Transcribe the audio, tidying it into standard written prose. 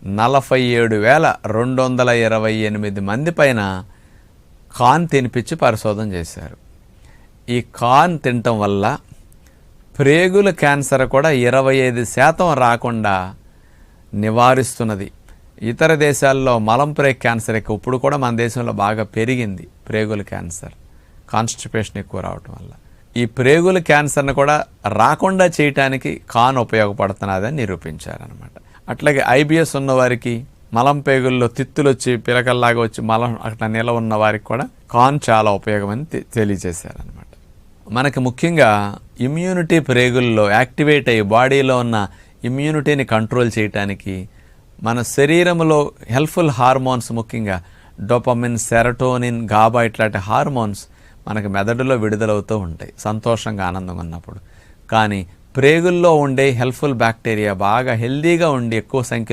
47,228 మంది పైన కార్న్ తినిపించి పరిశోధన చేశారు. ఈ కార్న్ తినటం వల్ల ప్రేగుల క్యాన్సర్ కూడా 25% రాకుండా నివారిస్తున్నది. ఇతర దేశాల్లో మలంప్రేగ్ క్యాన్సర్ ఎక్కువ, ఇప్పుడు కూడా మన దేశంలో బాగా పెరిగింది ప్రేగుల క్యాన్సర్, కాన్స్టిపేషన్ ఎక్కువ రావటం వల్ల. ఈ ప్రేగుల క్యాన్సర్ని కూడా రాకుండా చేయటానికి కార్న్ ఉపయోగపడుతున్నదని నిరూపించారనమాట. అట్లాగే ఐబిఎస్ ఉన్నవారికి, మలం పేగుల్లో తిత్తులు వచ్చి పిలకల్లాగా వచ్చి మలం అట్లా నిల ఉన్న వారికి కూడా కార్న్ చాలా ఉపయోగమని తెలియజేశారనమాట. మనకి ముఖ్యంగా ఇమ్యూనిటీ ప్రేగుల్లో యాక్టివేట్ అయ్యి బాడీలో ఉన్న ఇమ్యూనిటీని కంట్రోల్ చేయటానికి మన శరీరంలో హెల్ప్ఫుల్ హార్మోన్స్, ముఖ్యంగా డోపమిన్, సెరటోనిన్, గాబా ఇట్లాంటి హార్మోన్స్ మనకి మెదడులో విడుదలవుతూ ఉంటాయి సంతోషంగా, ఆనందంగా ఉన్నప్పుడు. కానీ ప్రేగుల్లో ఉండే హెల్ప్ఫుల్ బ్యాక్టీరియా బాగా హెల్దీగా ఉండి ఎక్కువ సంఖ్యలో